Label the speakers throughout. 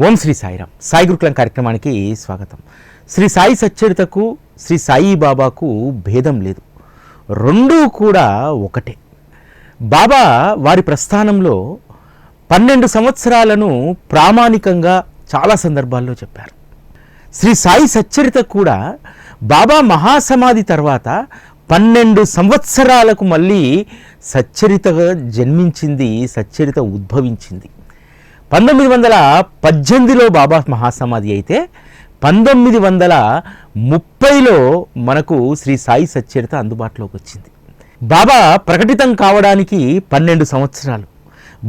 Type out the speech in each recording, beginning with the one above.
Speaker 1: ఓం శ్రీ సాయిరామ్. సాయి గురుకులం కార్యక్రమానికి స్వాగతం. శ్రీ సాయి సచ్చరితకు శ్రీ సాయి బాబాకు భేదం లేదు, రెండూ కూడా ఒకటే. బాబా వారి ప్రస్థానంలో 12 సంవత్సరాలను ప్రామాణికంగా చాలా సందర్భాల్లో చెప్పారు. శ్రీ సాయి సచ్చరిత కూడా బాబా మహాసమాధి తర్వాత 12 సంవత్సరాలకు మళ్ళీ సచ్చరితగా జన్మించింది, సచ్చరిత ఉద్భవించింది. 1918లో బాబా మహాసమాధి అయితే 1930లో మనకు శ్రీ సాయి సచ్చరిత అందుబాటులోకి వచ్చింది. బాబా ప్రకటితం కావడానికి 12 సంవత్సరాలు.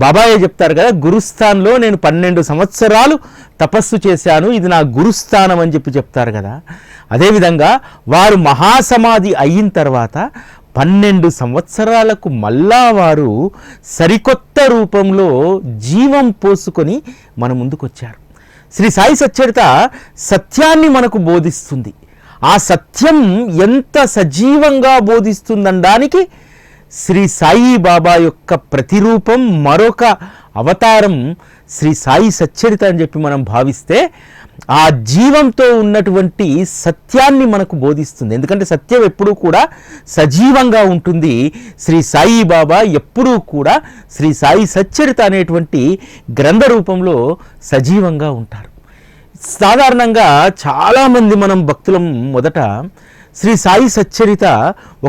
Speaker 1: బాబాయే చెప్తారు కదా, గురుస్థాన్లో నేను 12 సంవత్సరాలు తపస్సు చేశాను, ఇది నా గురుస్థానం అని చెప్తారు కదా. అదేవిధంగా వారు మహాసమాధి అయిన తర్వాత 12 సంవత్సరాలకు మళ్ళా వారు సరికొత్త రూపంలో జీవం పోసుకొని మన ముందుకొచ్చారు. శ్రీ సాయి సచ్చరిత సత్యాన్ని మనకు బోధిస్తుంది. ఆ సత్యం ఎంత సజీవంగా బోధిస్తుందనడానికి శ్రీ సాయి బాబా యొక్క ప్రతిరూపం, మరొక అవతారం శ్రీ సాయి సచ్చరిత అని చెప్పి మనం భావిస్తే ఆ జీవంతో ఉన్నటువంటి సత్యాన్ని మనకు బోధిస్తుంది. ఎందుకంటే సత్యం ఎప్పుడూ కూడా సజీవంగా ఉంటుంది. శ్రీ సాయి బాబా ఎప్పుడూ కూడా శ్రీ సాయి సచ్చరిత అనేటువంటి గ్రంథ రూపంలో సజీవంగా ఉంటారు. సాధారణంగా చాలామంది మనం భక్తులం మొదట శ్రీ సాయి సచ్చరిత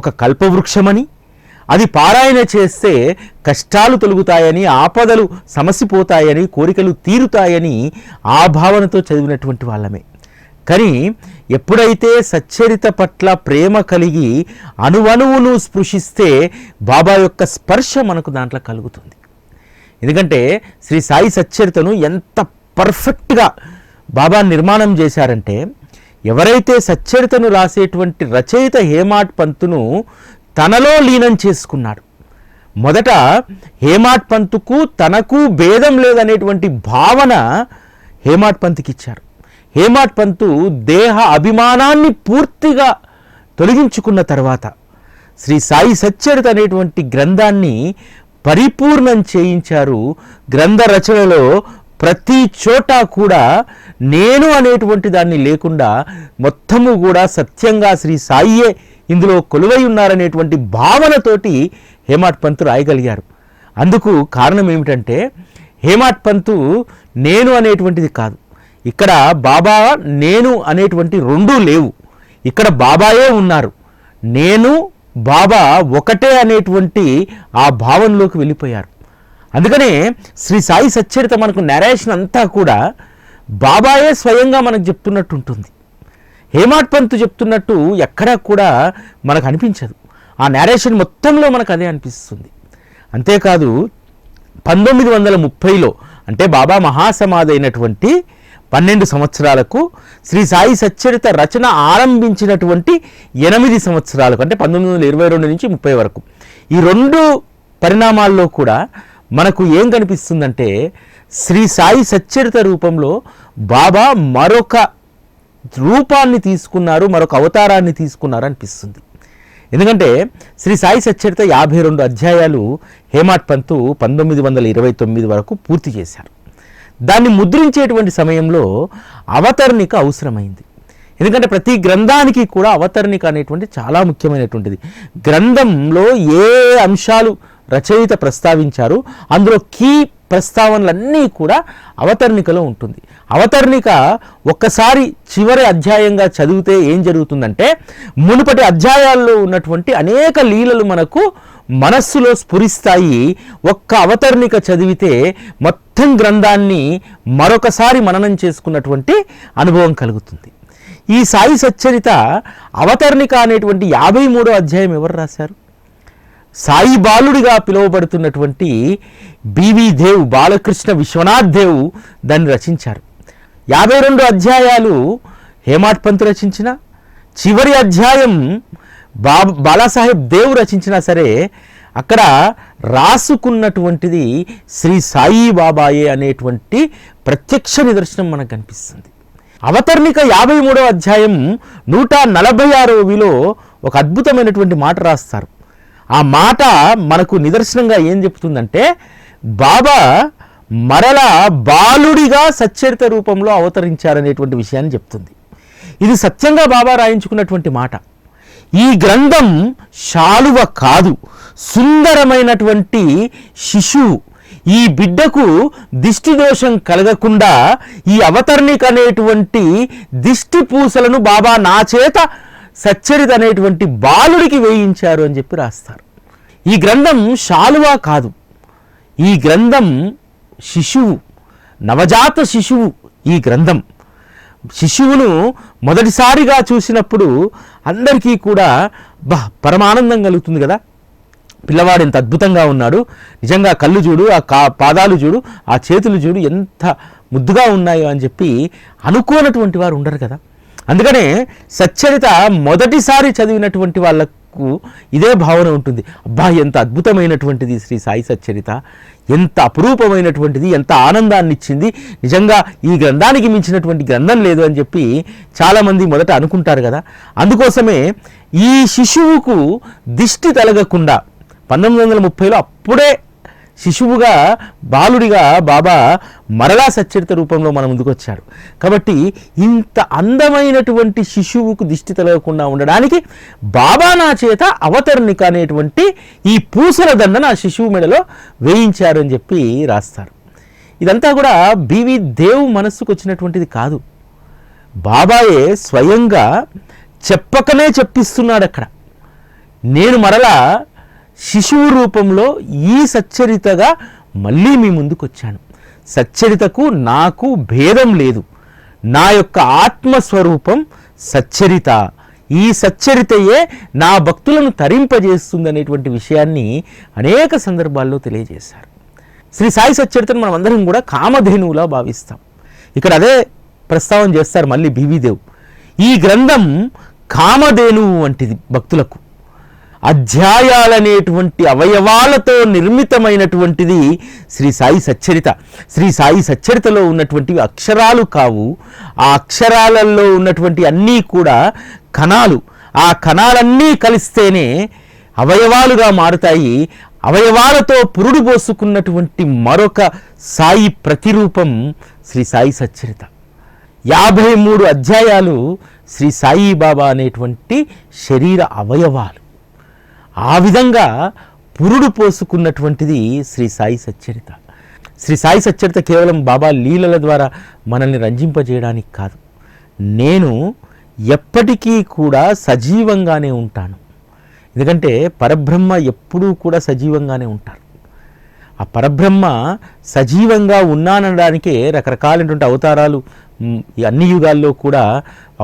Speaker 1: ఒక కల్పవృక్షమని, అది పారాయణ చేస్తే కష్టాలు తొలగుతాయని, ఆపదలు సమసిపోతాయని, కోరికలు తీరుతాయని ఆ భావనతో చదివినటువంటి వాళ్ళమే. కానీ ఎప్పుడైతే సచ్చరిత పట్ల ప్రేమ కలిగి అణువణువును స్పృశిస్తే బాబా యొక్క స్పర్శ మనకు దాంట్లో కలుగుతుంది. ఎందుకంటే శ్రీ సాయి సచ్చరితను ఎంత పర్ఫెక్ట్గా బాబా నిర్మాణం చేశారంటే, ఎవరైతే సచ్చరితను రాసేటువంటి రచయిత హేమాడ్ పంతును తనలో లీనం చేసుకున్నాడు. మొదట హేమాడ్ పంతుకు తనకు భేదం లేదనేటువంటి భావన హేమాడ్ పంతుకి ఇచ్చారు. హేమాడ్ పంతు దేహ అభిమానాన్ని పూర్తిగా తొలగించుకున్న తర్వాత శ్రీ సాయి సచ్చరిత అనేటువంటి గ్రంథాన్ని పరిపూర్ణం చేయించారు. గ్రంథ రచనలో ప్రతి చోట కూడా నేను అనేటువంటి దాన్ని లేకుండా మొత్తము కూడా సత్యంగా శ్రీ సాయియే ఇందులో కొలువై ఉన్నారనేటువంటి భావనతోటి హేమాడ్ పంతు రాయగలిగారు. అందుకు కారణం ఏమిటంటే, హేమాడ్ పంతు నేను అనేటువంటిది కాదు, ఇక్కడ బాబా నేను అనేటువంటి రెండూ లేవు, ఇక్కడ బాబాయే ఉన్నారు. నేను బాబా ఒకటే అనేటువంటి ఆ భావనలోకి వెళ్ళిపోయారు. అందుకనే శ్రీ సాయి సచ్చరిత మనకు నరేషన్ అంతా కూడా బాబాయే స్వయంగా మనకు చెప్తున్నట్టు ఉంటుంది. హేమాడ్ పంతు చెప్తున్నట్టు ఎక్కడా కూడా మనకు అనిపించదు. ఆ నేరేషన్ మొత్తంలో మనకు అదే అనిపిస్తుంది. అంతేకాదు 1930లో అంటే బాబా మహాసమాధి అయినటువంటి 12 సంవత్సరాలకు శ్రీ సాయి సచ్చరిత రచన ఆరంభించినటువంటి 8 సంవత్సరాలకు అంటే 1922 నుంచి 30 వరకు, ఈ 2 పరిణామాల్లో కూడా మనకు ఏం కనిపిస్తుందంటే, శ్రీ సాయి సచ్చరిత రూపంలో బాబా మరొక రూపాన్ని తీసుకున్నారు, మరొక అవతారాన్ని తీసుకున్నారు అనిపిస్తుంది. ఎందుకంటే శ్రీ సాయి సచ్చరిత 52 అధ్యాయాలు హేమాడ్ పంతు 1929 వరకు పూర్తి చేశారు. దాన్ని ముద్రించేటువంటి సమయంలో అవతరణిక అవసరమైంది. ఎందుకంటే ప్రతి గ్రంథానికి కూడా అవతరణిక అనేటువంటి చాలా ముఖ్యమైనటువంటిది. గ్రంథంలో ఏ అంశాలు రచయిత ప్రస్తావించారు అందులో కీ ప్రస్తావనలన్నీ కూడా అవతరణికలో ఉంటుంది. అవతరణిక ఒక్కసారి చివరి అధ్యాయంగా చదివితే ఏం జరుగుతుందంటే, మునుపటి అధ్యాయాల్లో ఉన్నటువంటి అనేక లీలలు మనకు మనస్సులో స్ఫురిస్తాయి. ఒక్క అవతరణిక చదివితే మొత్తం గ్రంథాన్ని మరొకసారి మననం చేసుకున్నటువంటి అనుభవం కలుగుతుంది. ఈ సాయి సచ్చరిత అవతరణిక అనేటువంటి 53వ అధ్యాయం ఎవరు రాశారు? సాయి బాలుడిగా పిలువబడుతున్నటువంటి బివి దేవ్, బాలకృష్ణ విశ్వనాథ్ దేవ్ దాన్ని రచించారు. 52 అధ్యాయాలు హేమాడ్ పంతు రచించిన, చివరి అధ్యాయం బాలాసాహెబ్ దేవ్ రచించినా సరే అక్కడ రాసుకున్నటువంటిది శ్రీ సాయి బాబాయే అనేటువంటి ప్రత్యక్ష నిదర్శనం మనకు కనిపిస్తుంది. అవతరణిక 53వ అధ్యాయం 146విలో ఒక అద్భుతమైనటువంటి మాట రాస్తారు. ఆ మాట మనకు నిదర్శనంగా ఏం చెప్తుందంటే, బాబా మరలా బాలుడిగా సచ్చరిత రూపంలో అవతరించారనేటువంటి విషయాన్ని చెప్తుంది. ఇది సత్యంగా బాబా రాయించుకున్నటువంటి మాట. ఈ గ్రంథం శాలువ కాదు, సుందరమైనటువంటి శిశువు. ఈ బిడ్డకు దిష్టి దోషం కలగకుండా ఈ అవతరణిక అనేటువంటి దిష్టి పూసలను బాబా నా చేత సచ్చరిత అనేటువంటి బాలుడికి వేయించారు అని చెప్పి రాస్తారు. ఈ గ్రంథం శాలువా కాదు, ఈ గ్రంథం శిశువు, నవజాత శిశువు. ఈ గ్రంథం శిశువును మొదటిసారిగా చూసినప్పుడు అందరికీ కూడా పరమానందం కలుగుతుంది కదా. పిల్లవాడు ఎంత అద్భుతంగా ఉన్నాడు, నిజంగా కళ్ళు చూడు, ఆ పాదాలు చూడు, ఆ చేతులు చూడు ఎంత ముద్దుగా ఉన్నాయో అని చెప్పి అనుకోనటువంటి వారు ఉండరు కదా. అందుకనే సచ్చరిత మొదటిసారి చదివినటువంటి వాళ్ళకు ఇదే భావన ఉంటుంది. అబ్బా ఎంత అద్భుతమైనటువంటిది శ్రీ సాయి సచ్చరిత, ఎంత అపురూపమైనటువంటిది, ఎంత ఆనందాన్ని ఇచ్చింది, నిజంగా ఈ గ్రంథానికి మించినటువంటి గ్రంథం లేదు అని చెప్పి చాలామంది మొదట అనుకుంటారు కదా. అందుకోసమే ఈ శిశువుకు దిష్టి తలగకుండా 1930లో అప్పుడే శిశువుగా బాలుడిగా బాబా మరలా సచ్చరిత రూపంలో మన ముందుకు వచ్చాడు. కాబట్టి ఇంత అందమైనటువంటి శిశువుకు దిష్టి తలగకుండా ఉండడానికి బాబా నా చేత అవతరణిక అనేటువంటి ఈ పూసల దండను ఆ శిశువు మెడలో వేయించారు అని చెప్పి రాస్తారు. ఇదంతా కూడా బివి దేవ్ మనస్సుకు వచ్చినటువంటిది కాదు, బాబాయే స్వయంగా చెప్పకనే చెప్పిస్తున్నాడు. అక్కడ నేను మరలా శిశువు రూపంలో ఈ సచ్చరితగా మళ్ళీ మీ ముందుకు వచ్చాను. సచ్చరితకు నాకు భేదం లేదు, నా యొక్క ఆత్మస్వరూపం సచ్చరిత, ఈ సచ్చరితయే నా భక్తులను తరింపజేస్తుంది అనేటువంటి విషయాన్ని అనేక సందర్భాల్లో తెలియజేశారు. శ్రీ సాయి సచ్చరితను మనం అందరం కూడా కామధేనువులా భావిస్తాం. ఇక్కడ అదే ప్రస్తావన చేస్తారు మళ్ళీ బివిదేవ్. ఈ గ్రంథం కామధేనువు వంటిది, భక్తులకు అధ్యాయాలనేటువంటి అవయవాలతో నిర్మితమైనటువంటిది శ్రీ సాయి సచ్చరిత. శ్రీ సాయి సచ్చరితలో ఉన్నటువంటివి అక్షరాలు కావు, ఆ అక్షరాలలో ఉన్నటువంటి అన్నీ కూడా కణాలు. ఆ కణాలన్నీ కలిస్తేనే అవయవాలుగా మారుతాయి. అవయవాలతో పురుడు పోసుకున్నటువంటి మరొక సాయి ప్రతిరూపం శ్రీ సాయి సచ్చరిత. 53 అధ్యాయాలు శ్రీ సాయి బాబా అనేటువంటి శరీర అవయవాలు. ఆ విధంగా పురుడు పోసుకున్నటువంటిది శ్రీ సాయి సచ్చరిత. శ్రీ సాయి సచ్చరిత కేవలం బాబా లీలల ద్వారా మనల్ని రంజింపజేయడానికి కాదు. నేను ఎప్పటికీ కూడా సజీవంగానే ఉంటాను, ఎందుకంటే పరబ్రహ్మ ఎప్పుడూ కూడా సజీవంగానే ఉంటారు. ఆ పరబ్రహ్మ సజీవంగా ఉన్నానడానికే రకరకాలైనటువంటి అవతారాలు అన్ని యుగాల్లో కూడా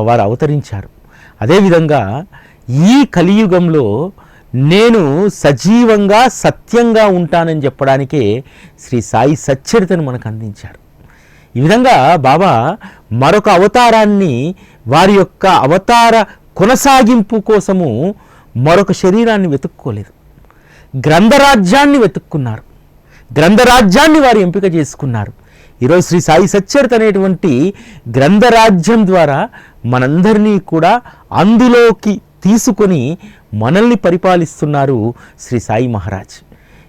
Speaker 1: వారు అవతరించారు. అదేవిధంగా ఈ కలియుగంలో నేను సజీవంగా సత్యంగా ఉంటానని చెప్పడానికే శ్రీ సాయి సచ్చరితను మనకు అందించారు. ఈ విధంగా బాబా మరొక అవతారాన్ని, వారి యొక్క అవతార కొనసాగింపు కోసము మరొక శరీరాన్ని వెతుక్కోలేదు, గ్రంథరాజ్యాన్ని వెతుక్కున్నారు. గ్రంథరాజ్యాన్ని వారు ఎంపిక చేసుకున్నారు. ఈరోజు శ్రీ సాయి సచ్చరిత అనేటువంటి గ్రంథరాజ్యం ద్వారా మనందరినీ కూడా అందులోకి తీసుకొని మనల్ని పరిపాలిస్తున్నారు శ్రీ సాయి మహారాజ్.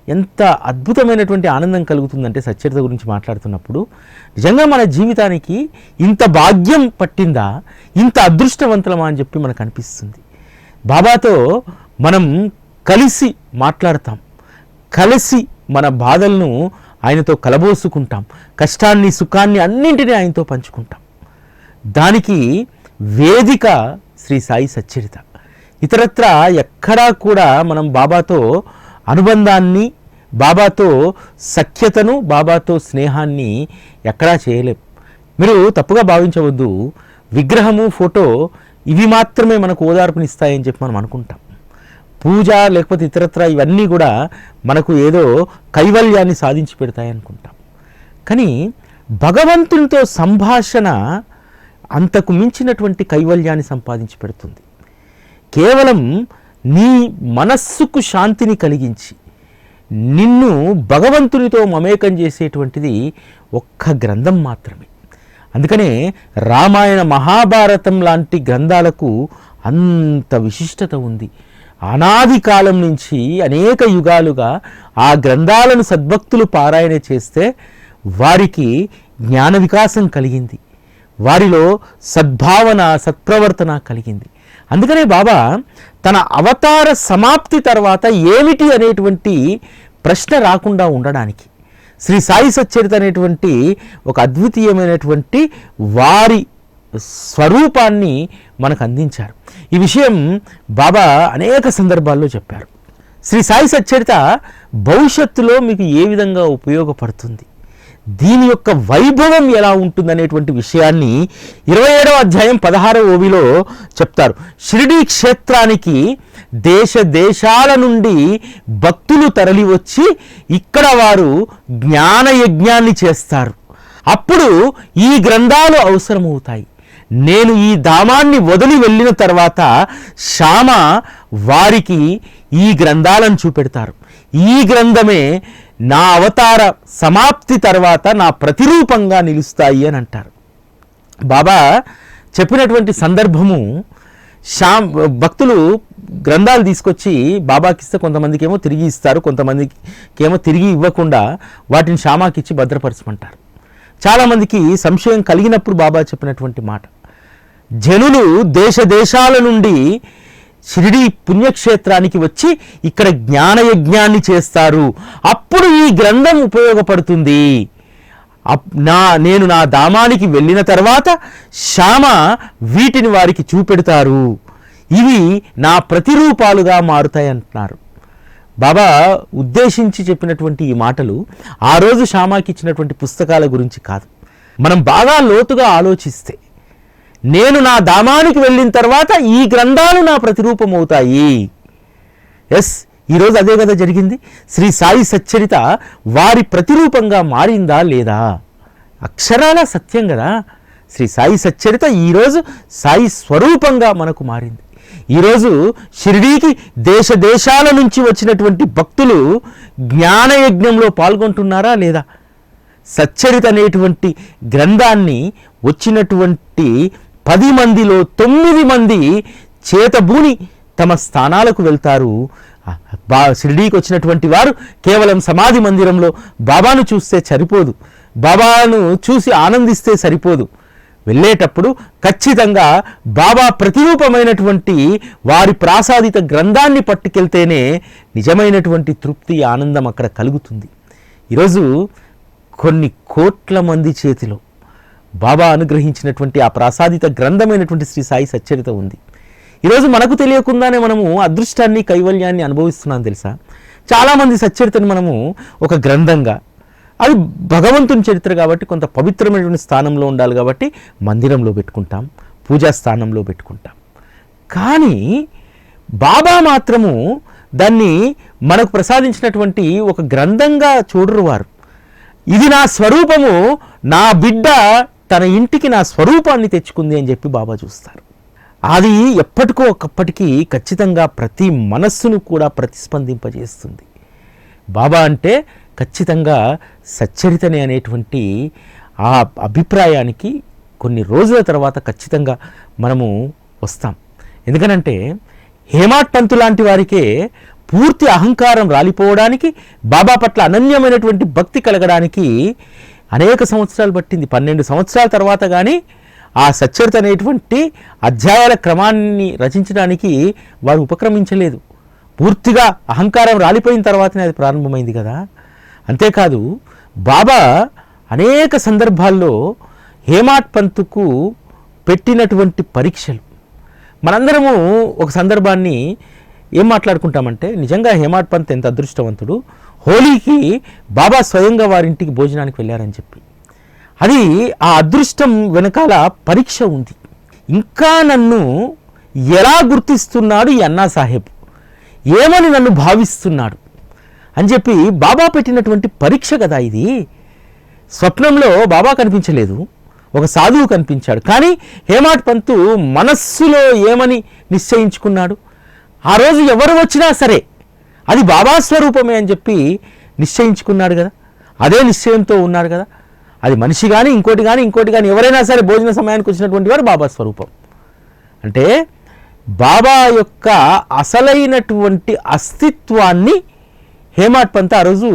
Speaker 1: ఎంత అద్భుతమైనటువంటి ఆనందం కలుగుతుందంటే సచ్చరిత గురించి మాట్లాడుతున్నప్పుడు, నిజంగా మన జీవితానికి ఇంత భాగ్యం పట్టిందా, ఇంత అదృష్టవంతులమా అని చెప్పి మనకు అనిపిస్తుంది. బాబాతో మనం కలిసి మాట్లాడతాం, కలిసి మన బాధలను ఆయనతో కలబోసుకుంటాం, కష్టాన్ని సుఖాన్ని అన్నింటినీ ఆయనతో పంచుకుంటాం. దానికి వేదిక శ్రీ సాయి సచ్చరిత. ఇతరత్ర ఎక్కడా కూడా మనం బాబాతో అనుబంధాన్ని, బాబాతో సఖ్యతను, బాబాతో స్నేహాన్ని ఎక్కడా చేయలేం. మీరు తప్పుగా భావించవద్దు, విగ్రహము, ఫోటో ఇవి మాత్రమే మనకు ఓదార్పునిస్తాయని చెప్పి మనం అనుకుంటాం. పూజ లేకపోతే ఇతరత్ర ఇవన్నీ కూడా మనకు ఏదో కైవల్యాన్ని సాధించి పెడతాయి అనుకుంటాం. కానీ భగవంతునితో సంభాషణ అంతకు మించినటువంటి కైవల్యాన్ని సంపాదించి పెడుతుంది. కేవలం నీ మనస్సుకు శాంతిని కలిగించి నిన్ను భగవంతునితో మమేకం చేసేటువంటిది ఒక్క గ్రంథం మాత్రమే. అందుకనే రామాయణ, మహాభారతం లాంటి గ్రంథాలకు అంత విశిష్టత ఉంది. అనాది కాలం నుంచి అనేక యుగాలుగా ఆ గ్రంథాలను సద్భక్తులు పారాయణ చేస్తే వారికి జ్ఞాన వికాసం కలిగింది, వారిలో సద్భావన సత్ప్రవర్తన కలిగింది. అందుకనే బాబా తన అవతార సమాప్తి తర్వాత ఏమిటి అనేటువంటి ప్రశ్న రాకుండా ఉండడానికి శ్రీ సాయి సచ్చరిత అనేటువంటి ఒక అద్వితీయమైనటువంటి వారి స్వరూపాన్ని మనకు అందించారు. ఈ విషయం బాబా అనేక సందర్భాల్లో చెప్పారు. శ్రీ సాయి సచ్చరిత భవిష్యత్తులో మీకు ఏ విధంగా ఉపయోగపడుతుంది, దీని యొక్క వైభవం ఎలా ఉంటుందనేటువంటి విషయాన్ని 27వ అధ్యాయం 16వ ఓవిలో చెప్తారు. షిరిడీ క్షేత్రానికి దేశ దేశాల నుండి భక్తులు తరలి వచ్చి ఇక్కడ వారు జ్ఞాన యజ్ఞాన్ని చేస్తారు. అప్పుడు ఈ గ్రంథాలు అవసరమవుతాయి. నేను ఈ ధామాన్ని వదిలి వెళ్ళిన తర్వాత శ్యామ వారికి ఈ గ్రంథాలను చూపెడతారు. ఈ గ్రంథమే నా అవతార సమాప్తి తర్వాత నా ప్రతిరూపంగా నిలుస్తాయి అని అంటారు. బాబా చెప్పినటువంటి సందర్భము, భక్తులు గ్రంథాలు తీసుకొచ్చి బాబాకి ఇస్తే కొంతమందికి ఏమో తిరిగి ఇస్తారు, కొంతమందికి ఏమో తిరిగి ఇవ్వకుండా వాటిని శ్యామాకి ఇచ్చి భద్రపరచమంటారు. చాలామందికి సంశయం కలిగినప్పుడు బాబా చెప్పినటువంటి మాట, జనులు దేశ దేశాల నుండి షిరిడీ పుణ్యక్షేత్రానికి వచ్చి ఇక్కడ జ్ఞానయజ్ఞాన్ని చేస్తారు, అప్పుడు ఈ గ్రంథం ఉపయోగపడుతుంది. నేను నా ధామానికి వెళ్ళిన తర్వాత శ్యామ వీటిని వారికి చూపెడతారు, ఇవి నా ప్రతిరూపాలుగా మారుతాయి అంటున్నారు. బాబా ఉద్దేశించి చెప్పినటువంటి ఈ మాటలు ఆ రోజు శ్యామకి ఇచ్చినటువంటి పుస్తకాల గురించి కాదు. మనం బాగా లోతుగా ఆలోచిస్తే, నేను నా ధామానికి వెళ్ళిన తర్వాత ఈ గ్రంథాలు నా ప్రతిరూపం అవుతాయి. ఈరోజు అదే కదా జరిగింది. శ్రీ సాయి సచ్చరిత వారి ప్రతిరూపంగా మారిందా లేదా? అక్షరాల సత్యం కదా. శ్రీ సాయి సచ్చరిత ఈరోజు సాయి స్వరూపంగా మనకు మారింది. ఈరోజు షిరిడీకి దేశ దేశాల నుంచి వచ్చినటువంటి భక్తులు జ్ఞానయజ్ఞంలో పాల్గొంటున్నారా లేదా? సచ్చరిత అనేటువంటి గ్రంథాన్ని వచ్చినటువంటి 10 మందిలో 9 మంది చేతబూని తమ స్థానాలకు వెళ్తారు. షిరిడీకి వచ్చినటువంటి వారు కేవలం సమాధి మందిరంలో బాబాను చూస్తే సరిపోదు, బాబాను చూసి ఆనందిస్తే సరిపోదు. వెళ్ళేటప్పుడు ఖచ్చితంగా బాబా ప్రతిరూపమైనటువంటి వారి ప్రాసాదిత గ్రంథాన్ని పట్టుకెళ్తేనే నిజమైనటువంటి తృప్తి ఆనందం అక్కడ కలుగుతుంది. ఈరోజు కొన్ని కోట్ల మంది చేతిలో బాబా అనుగ్రహించినటువంటి ఆ ప్రాసాదిత గ్రంథమైనటువంటి శ్రీ సాయి సచ్చరిత ఉంది. ఈరోజు మనకు తెలియకుండానే మనము అదృష్టాన్ని కైవల్యాన్ని అనుభవిస్తున్నాం తెలుసా. చాలామంది సచ్చరితను మనము ఒక గ్రంథంగా, అది భగవంతుని చరిత్ర కాబట్టి కొంత పవిత్రమైనటువంటి స్థానంలో ఉండాలి కాబట్టి మందిరంలో పెట్టుకుంటాం, పూజా స్థానంలో పెట్టుకుంటాం. కానీ బాబా మాత్రము దాన్ని మనకు ప్రసాదించినటువంటి ఒక గ్రంథంగా చూడరు వారు. ఇది నా స్వరూపము, నా బిడ్డ తన ఇంటికి నా స్వరూపాన్ని తెచ్చుకుంది అని చెప్పి బాబా చూస్తారు. అది ఎప్పటికో ఒకప్పటికీ ఖచ్చితంగా ప్రతి మనస్సును కూడా ప్రతిస్పందింపజేస్తుంది. బాబా అంటే ఖచ్చితంగా సచ్చరితనే అనేటువంటి ఆ అభిప్రాయానికి కొన్ని రోజుల తర్వాత ఖచ్చితంగా మనము వస్తాం. ఎందుకనంటే హేమాడ్ పంతు లాంటి వారికే పూర్తి అహంకారం రాలిపోవడానికి, బాబా పట్ల అనన్యమైనటువంటి భక్తి కలగడానికి అనేక సంవత్సరాలు పట్టింది. 12 సంవత్సరాల తర్వాత కానీ ఆ సచ్చరిత అనేటువంటి అధ్యాయాల క్రమాన్ని రచించడానికి వారు ఉపక్రమించలేదు. పూర్తిగా అహంకారం రాలిపోయిన తర్వాతనే అది ప్రారంభమైంది కదా. అంతేకాదు బాబా అనేక సందర్భాల్లో హేమాడ్ పంతుకు పెట్టినటువంటి పరీక్షలు, మనందరము ఒక సందర్భాన్ని ఏం మాట్లాడుకుంటామంటే, నిజంగా హేమాడ్ పంత్ ఎంత అదృష్టవంతుడు, హోలీకి బాబా స్వయంగా వారింటికి భోజనానికి వెళ్ళారని చెప్పి. అది ఆ అదృష్టం వెనకాల పరీక్ష ఉంది. ఇంకా నన్ను ఎలా గుర్తిస్తున్నాడు ఈ అన్నా సాహెబ్, ఏమని నన్ను భావిస్తున్నాడు అని చెప్పి బాబా పెట్టినటువంటి పరీక్ష కదా ఇది. స్వప్నంలో బాబా కనిపించలేదు, ఒక సాధువు కనిపించాడు. కానీ హేమాడ్ పంతు మనస్సులో ఏమని నిశ్చయించుకున్నాడు, ఆ రోజు ఎవరు వచ్చినా సరే అది బాబా స్వరూపమే అని చెప్పి నిశ్చయించుకున్నాడు కదా. అదే నిశ్చయంతో ఉన్నాడు కదా. అది మనిషి కానీ ఇంకోటి కానీ ఎవరైనా సరే భోజన సమయానికి వచ్చినటువంటి వారు బాబా స్వరూపం. అంటే బాబా యొక్క అసలైనటువంటి అస్తిత్వాన్ని హేమాడ్ పంత్ ఆ రోజు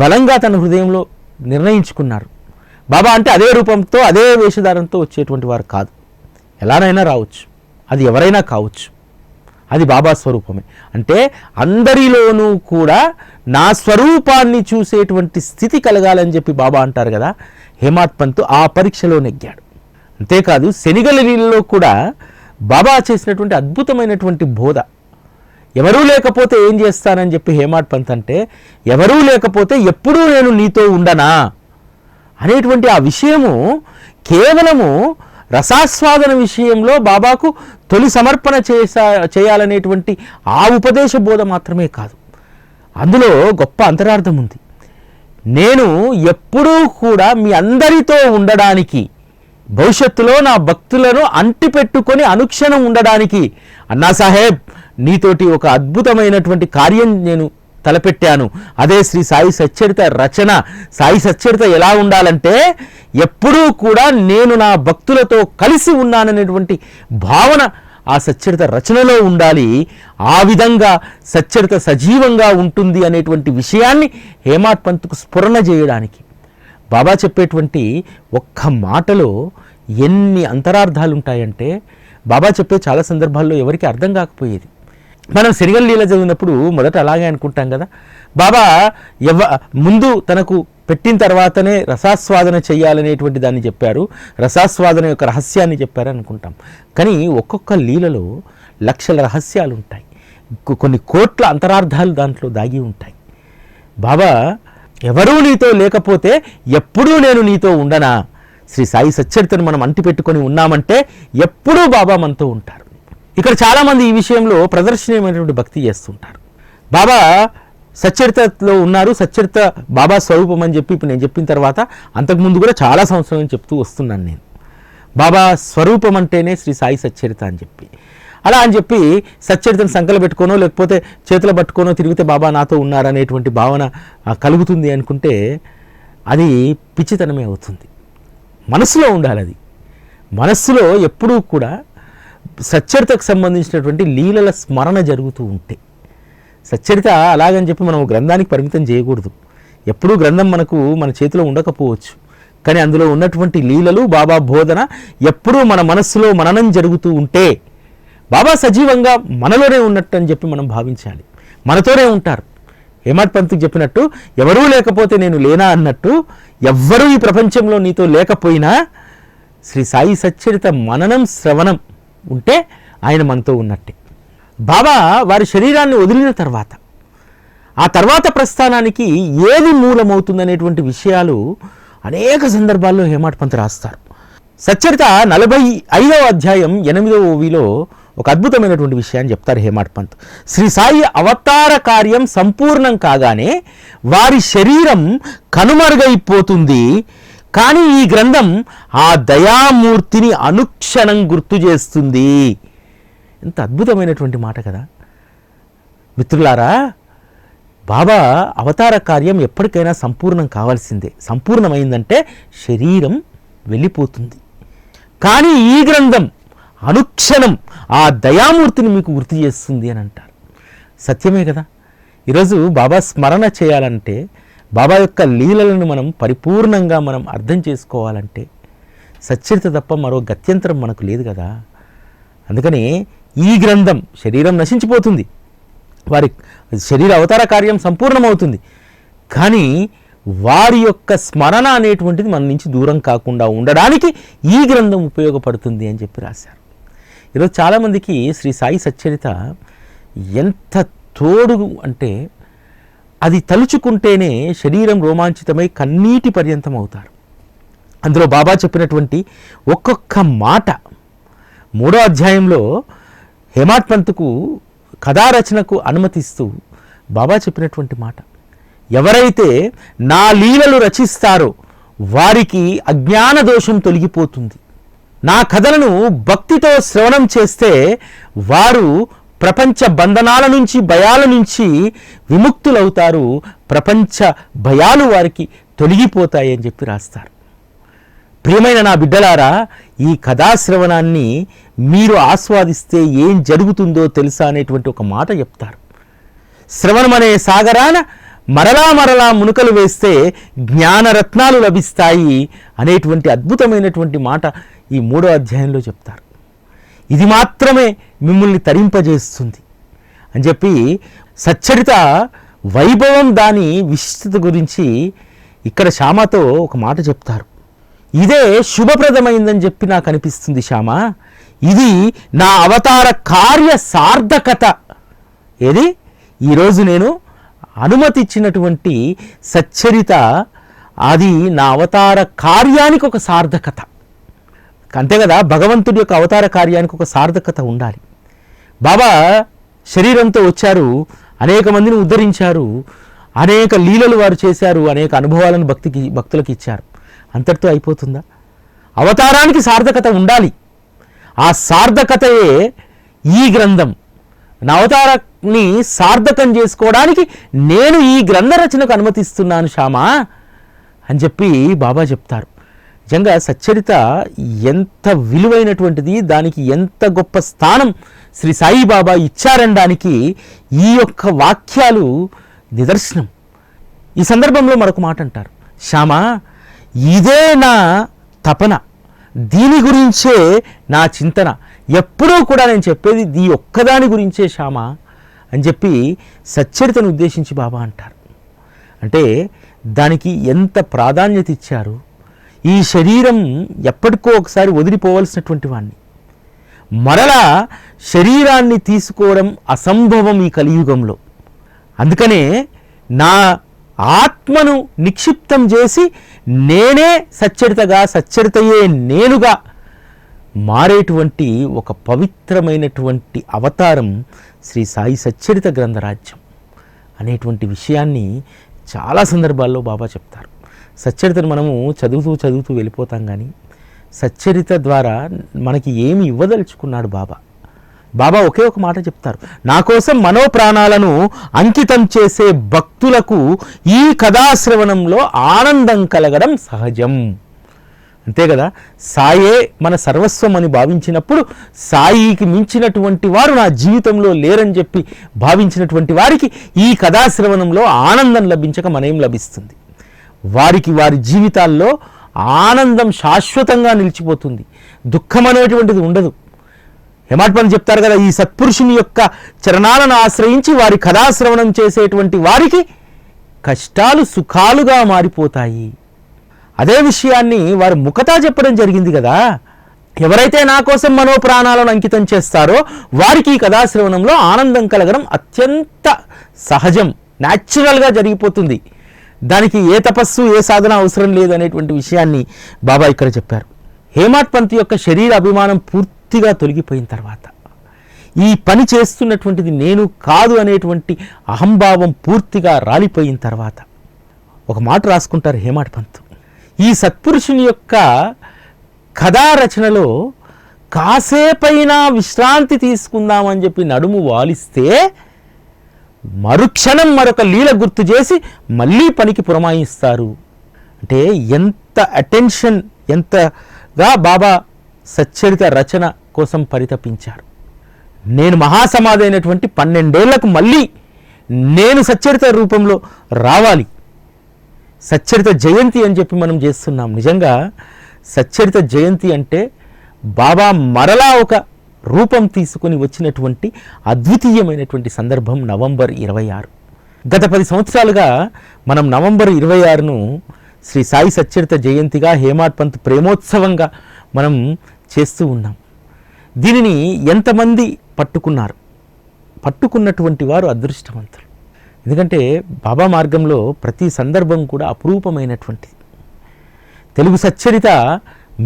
Speaker 1: బలంగా తన హృదయంలో నిర్ణయించుకున్నారు. బాబా అంటే అదే రూపంతో అదే వేషధారంతో వచ్చేటువంటి వారు కాదు, ఎలానైనా రావచ్చు, అది ఎవరైనా కావచ్చు, అది బాబా స్వరూపమే. అంటే అందరిలోనూ కూడా నా స్వరూపాన్ని చూసేటువంటి స్థితి కలగాలని చెప్పి బాబా అంటారు కదా. హేమాడ్ పంత్ ఆ పరీక్షలో నెగ్గాడు. అంతేకాదు శనిగల లీలలో కూడా బాబా చేసినటువంటి అద్భుతమైనటువంటి బోధ, ఎవరూ లేకపోతే ఏం చేస్తానని చెప్పి హేమాడ్ పంత్ అంటే, ఎవరూ లేకపోతే ఎప్పుడూ నేను నీతో ఉండనా అనేటువంటి ఆ విషయము కేవలము రసాస్వాదన విషయంలో బాబాకు తొలి సమర్పణ చేయాలనేటువంటి ఆ ఉపదేశ బోధ మాత్రమే కాదు, అందులో గొప్ప అంతరార్థం ఉంది. నేను ఎప్పుడూ కూడా మీ అందరితో ఉండడానికి, భవిష్యత్తులో నా భక్తులను అంటిపెట్టుకొని అనుక్షణం ఉండడానికి అన్నా సాహెబ్ నీతోటి ఒక అద్భుతమైనటువంటి కార్యం నేను తలపెట్టాను. అదే శ్రీ సాయి సచ్చరిత రచన. సాయి సచ్చరిత ఎలా ఉండాలంటే ఎప్పుడూ కూడా నేను నా భక్తులతో కలిసి ఉన్నాననేటువంటి భావన ఆ సచ్చరిత రచనలో ఉండాలి. ఆ విధంగా సచ్చరిత సజీవంగా ఉంటుంది అనేటువంటి విషయాన్ని హేమాడ్ పంత్కు స్ఫురణ చేయడానికి బాబా చెప్పేటువంటి ఒక్క మాటలో ఎన్ని అంతరార్థాలు ఉంటాయంటే, బాబా చెప్పే చాలా సందర్భాల్లో ఎవరికి అర్థం కాకపోయేది. మనం శనిగల లీల చదివినప్పుడు మొదట అలాగే అనుకుంటాం కదా, బాబా ముందు తనకు పెట్టిన తర్వాతనే రసాస్వాదన చేయాలనేటువంటి దాన్ని చెప్పారు, రసాస్వాదన యొక్క రహస్యాన్ని చెప్పారు అనుకుంటాం. కానీ ఒక్కొక్క లీలలో లక్షల రహస్యాలు ఉంటాయి, కొన్ని కోట్ల అంతరార్థాలు దాంట్లో దాగి ఉంటాయి. బాబా ఎవరూ నీతో లేకపోతే ఎప్పుడూ నేను నీతో ఉండనా, శ్రీ సాయి సచ్చరితను మనం అంటిపెట్టుకొని ఉన్నామంటే ఎప్పుడూ బాబా మనతో ఉంటారు. ఇక్కడ చాలామంది ఈ విషయంలో ప్రదర్శనీయమైనటువంటి భక్తి చేస్తుంటారు. బాబా సచ్చరితలో ఉన్నారు, సచ్చరిత బాబా స్వరూపం అని చెప్పి ఇప్పుడు నేను చెప్పిన తర్వాత అంతకుముందు కూడా చాలా సంవత్సరాలు చెప్తూ వస్తున్నాను నేను, బాబా స్వరూపం అంటేనే శ్రీ సాయి సచ్చరిత అని చెప్పి. అలా అని చెప్పి సచ్చరితను సంకల పెట్టుకోనో లేకపోతే చేతులు పట్టుకోనో తిరిగితే బాబా నాతో ఉన్నారనేటువంటి భావన కలుగుతుంది అనుకుంటే అది పిచ్చితనమే అవుతుంది. మనసులో ఉండాలి, అది మనస్సులో ఎప్పుడూ కూడా సచ్చరితకు సంబంధించినటువంటి లీలల స్మరణ జరుగుతూ ఉంటే. సచ్చరిత అలాగని చెప్పి మనం గ్రంథానికి పరిమితం చేయకూడదు. ఎప్పుడూ గ్రంథం మన చేతిలో ఉండకపోవచ్చు, కానీ అందులో ఉన్నటువంటి లీలలు బాబా బోధన ఎప్పుడూ మన మనస్సులో మననం జరుగుతూ ఉంటే బాబా సజీవంగా మనలోనే ఉన్నట్టు అని చెప్పి మనం భావించాలి. మనతోనే ఉంటారు. హేమాడ్ పంత్కి చెప్పినట్టు ఎవరూ లేకపోతే నేను లేనా అన్నట్టు, ఎవ్వరూ ఈ ప్రపంచంలో నీతో లేకపోయినా శ్రీ సాయి సచ్చరిత మననం శ్రవణం ఉంటే ఆయన మనతో ఉన్నట్టే. బాబా వారి శరీరాన్ని వదిలిన తర్వాత ఆ తర్వాత ప్రస్థానానికి ఏది మూలమవుతుందనేటువంటి విషయాలు అనేక సందర్భాల్లో హేమాడ్ పంత్ రాస్తారు. సచ్చరిత 45వ అధ్యాయం 8వ ఓవిలో ఒక అద్భుతమైనటువంటి విషయాన్ని చెప్తారు హేమాడ్ పంత్. శ్రీ సాయి అవతార కార్యం సంపూర్ణం కాగానే వారి శరీరం కనుమరుగైపోతుంది, కానీ ఈ గ్రంథం ఆ దయామూర్తిని అనుక్షణం గుర్తు చేస్తుంది. ఎంత అద్భుతమైనటువంటి మాట కదా మిత్రులారా. బాబా అవతార కార్యం ఎప్పటికైనా సంపూర్ణం కావాల్సిందే. సంపూర్ణమైందంటే శరీరం వెళ్ళిపోతుంది, కానీ ఈ గ్రంథం అనుక్షణం ఆ దయామూర్తిని మీకు గుర్తు చేస్తుంది అని అంటారు. సత్యమే కదా. ఈరోజు బాబా స్మరణ చేయాలంటే, బాబా యొక్క లీలలను మనం పరిపూర్ణంగా మనం అర్థం చేసుకోవాలంటే సచ్చరిత తప్ప మరో గత్యంతరం మనకు లేదు కదా. అందుకని ఈ గ్రంథం, శరీరం నశించిపోతుంది, వారి శరీర అవతార కార్యం సంపూర్ణమవుతుంది, కానీ వారి యొక్క స్మరణ అనేటువంటిది మన నుంచి దూరం కాకుండా ఉండడానికి ఈ గ్రంథం ఉపయోగపడుతుంది అని చెప్పి రాశారు. ఈరోజు చాలామందికి శ్రీ సాయి సచ్చరిత ఎంత తోడు అంటే అది తలుచుకుంటేనే శరీరం రోమాంచితమై కన్నీటి పర్యంతం అవుతారు. అందులో బాబా చెప్పినటువంటి ఒక్కొక్క మాట 3వ అధ్యాయంలో హేమాడ్ పంత్కు కథారచనకు అనుమతిస్తూ బాబా చెప్పినటువంటి మాట, ఎవరైతే నా లీలలు రచిస్తారో వారికి అజ్ఞాన దోషం తొలగిపోతుంది, నా కథలను భక్తితో శ్రవణం చేస్తే వారు ప్రపంచ బంధనాల నుంచి భయాల నుంచి విముక్తులవుతారు, ప్రపంచ భయాలు వారికి తొలగిపోతాయి అని చెప్పి రాస్తారు. ప్రియమైన నా బిడ్డలారా, ఈ కథాశ్రవణాన్ని మీరు ఆస్వాదిస్తే ఏం జరుగుతుందో తెలుసా అనేటువంటి ఒక మాట చెప్తారు. శ్రవణం అనే సాగరాన మరలా మరలా మునుకలు వేస్తే జ్ఞానరత్నాలు లభిస్తాయి అనేటువంటి అద్భుతమైనటువంటి మాట ఈ 3వ అధ్యాయంలో చెప్తారు. ఇది మాత్రమే మిమ్మల్ని తరింపజేస్తుంది అని చెప్పి సచ్చరిత వైభవం, దాని విశిష్టత గురించి ఇక్కడ శ్యామతో ఒక మాట చెప్తారు. ఇదే శుభప్రదమైందని చెప్పి నాకు అనిపిస్తుంది శ్యామ. ఇది నా అవతార కార్య సార్థకత. ఏది ఈరోజు నేను అనుమతి ఇచ్చినటువంటి సచ్చరిత, అది నా అవతార కార్యానికి ఒక సార్థకత. అంతే కదా, భగవంతుడి యొక్క అవతార కార్యానికి ఒక సార్థకత ఉండాలి. బాబా శరీరంతో వచ్చారు, అనేక మందిని ఉద్ధరించారు, అనేక లీలలు వారు చేశారు, అనేక అనుభవాలను భక్తులకు ఇచ్చారు. అంతటితో అయిపోతుందా? అవతారానికి సార్థకత ఉండాలి. ఆ సార్థకతయే ఈ గ్రంథం. నా అవతారాన్ని సార్థకం చేసుకోవడానికి నేను ఈ గ్రంథ రచనకు అనుమతిస్తున్నాను శ్యామా అని చెప్పి బాబా చెప్తారు. నిజంగా సచ్చరిత ఎంత విలువైనటువంటిది, దానికి ఎంత గొప్ప స్థానం శ్రీ సాయిబాబా ఇచ్చారనడానికి ఈ యొక్క వాక్యాలు నిదర్శనం. ఈ సందర్భంలో మరొక మాట అంటారు, శ్యామా ఇదే నా తపన, దీని గురించే నా చింతన, ఎప్పుడూ కూడా నేను చెప్పేది ఈ ఒక్కదాని గురించే శ్యామా అని చెప్పి సచ్చరితను ఉద్దేశించి బాబా అంటారు. అంటే దానికి ఎంత ప్రాధాన్యత ఇచ్చారు. ఈ శరీరం ఎప్పటికో ఒకసారి వదిలిపోవలసినటువంటి వాణ్ణి, మరలా శరీరాన్ని తీసుకోవడం అసంభవం ఈ కలియుగంలో. అందుకనే నా ఆత్మను నిక్షిప్తం చేసి నేనే సచ్చరితగా, సచ్చరితయే నేనుగా మారేటువంటి ఒక పవిత్రమైనటువంటి అవతారం శ్రీ సాయి సచ్చరిత గ్రంథరాజ్యం అనేటువంటి విషయాన్ని చాలా సందర్భాల్లో బాబా చెప్తారు. సచ్చరితను మనము చదువుతూ వెళ్ళిపోతాం, కానీ సచ్చరిత ద్వారా మనకి ఏమి ఇవ్వదలుచుకున్నాడు బాబా. బాబా ఒకే ఒక మాట చెప్తారు, నా కోసం మనోప్రాణాలను అంకితం చేసే భక్తులకు ఈ కథాశ్రవణంలో ఆనందం కలగడం సహజం. అంతే కదా, సాయే మన సర్వస్వం అని భావించినప్పుడు, సాయికి మించినటువంటి వారు నా జీవితంలో లేరని చెప్పి భావించినటువంటి వారికి ఈ కథాశ్రవణంలో ఆనందం లభించక మనేం లభిస్తుంది? వారికి వారి జీవితాల్లో ఆనందం శాశ్వతంగా నిలిచిపోతుంది, దుఃఖం అనేటువంటిది ఉండదు. హేమాడ్ పంత్ చెప్తారు కదా, ఈ సత్పురుషుని యొక్క చరణాలను ఆశ్రయించి వారి కథాశ్రవణం చేసేటువంటి వారికి కష్టాలు సుఖాలుగా మారిపోతాయి. అదే విషయాన్ని వారు ముఖతా చెప్పడం జరిగింది కదా. ఎవరైతే నా కోసం మనోప్రాణాలను అంకితం చేస్తారో వారికి ఈ కథాశ్రవణంలో ఆనందం కలగడం అత్యంత సహజం, న్యాచురల్గా జరిగిపోతుంది. దానికి ఏ తపస్సు, ఏ సాధన అవసరం లేదు అనేటువంటి విషయాన్ని బాబా ఇక్కడ చెప్పారు. హేమాడ్ పంత్ యొక్క శరీర అభిమానం పూర్తిగా తొలగిపోయిన తర్వాత, ఈ పని చేస్తున్నటువంటిది నేను కాదు అనేటువంటి అహంభావం పూర్తిగా రాలిపోయిన తర్వాత ఒక మాట రాసుకుంటారు హేమాడ్ పంత్, ఈ సత్పురుషుని యొక్క కథా రచనలో కాసేపైనా విశ్రాంతి తీసుకుందామని చెప్పి నడుము వాలిస్తే మరుక్షణం మరొక లీల గుర్తు చేసి మళ్ళీ పనికి పురమాయిస్తారు. అంటే ఎంత అటెన్షన్, ఎంతగా బాబా సచ్చరిత రచన కోసం పరితపించారు. నేను మహాసమాధి అయినటువంటి 12 ఏళ్లకు మళ్ళీ నేను సచ్చరిత రూపంలో రావాలి, సచ్చరిత జయంతి అని చెప్పి మనం చేస్తున్నాం. నిజంగా సచ్చరిత జయంతి అంటే బాబా మరలా ఒక రూపం తీసుకుని వచ్చినటువంటి అద్వితీయమైనటువంటి సందర్భం నవంబర్ 26. గత 10 సంవత్సరాలుగా మనం నవంబర్ 26ను శ్రీ సాయి సచ్చరిత జయంతిగా, హేమాడ్ పంత్ ప్రేమోత్సవంగా మనం చేస్తూ ఉన్నాం. దీనిని ఎంతమంది పట్టుకున్నటువంటి వారు అదృష్టవంతులు. ఎందుకంటే బాబా మార్గంలో ప్రతి సందర్భం కూడా అపురూపమైనటువంటిది. తెలుగు సచ్చరిత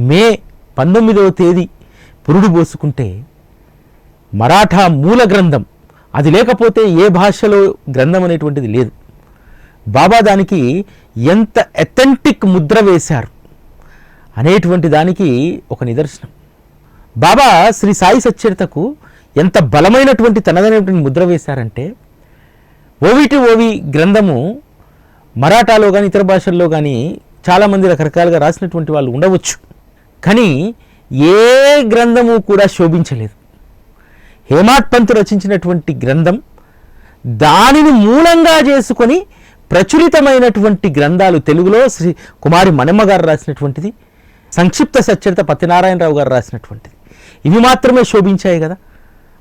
Speaker 1: మే 19వ తేదీ పురుడు పోసుకుంటే మరాఠా మూల గ్రంథం, అది లేకపోతే ఏ భాషలో గ్రంథం అనేటువంటిది లేదు. బాబా దానికి ఎంత అథెంటిక్ ముద్ర వేశారు అనేటువంటి దానికి ఒక నిదర్శనం. బాబా శ్రీ సాయి సచ్చరితకు ఎంత బలమైనటువంటి తనదైనటువంటి ముద్ర వేశారంటే, ఓవి గ్రంథము మరాఠాలో కానీ ఇతర భాషల్లో కానీ చాలామంది రకరకాలుగా రాసినటువంటి వాళ్ళు ఉండవచ్చు, కానీ ఏ గ్రంథము కూడా శోభించలేదు. హేమాడ్ పంత్ రచించినటువంటి గ్రంథం, దానిని మూలంగా చేసుకొని ప్రచురితమైనటువంటి గ్రంథాలు తెలుగులో శ్రీ కుమారి మనమ్మ గారు రాసినటువంటిది, సంక్షిప్త సచ్చరిత పత్యనారాయణరావు గారు రాసినటువంటిది. ఇవి మాత్రమే శోభించాయి కదా.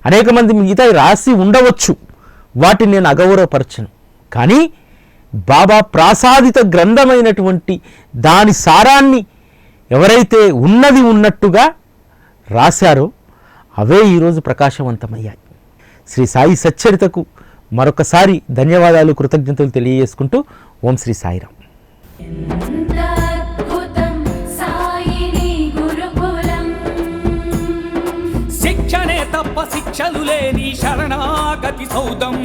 Speaker 1: అనేక మంది మిగతా రాసి ఉండవచ్చు, వాటిని నేను అగౌరవపరచను. కానీ బాబా ప్రాసాదిత గ్రంథమైనటువంటి దాని సారాన్ని ఎవరైతే ఉన్నది ఉన్నట్టుగా రాశారో అవే ఈరోజు ప్రకాశవంతమయ్యాయి. శ్రీ సాయి సచ్చరితకు మరొకసారి ధన్యవాదాలు, కృతజ్ఞతలు తెలియజేసుకుంటూ ఓం శ్రీ సాయిరాం.
Speaker 2: శిక్షణే తప్ప శిక్షలు లేని శరణాగతి సౌదం.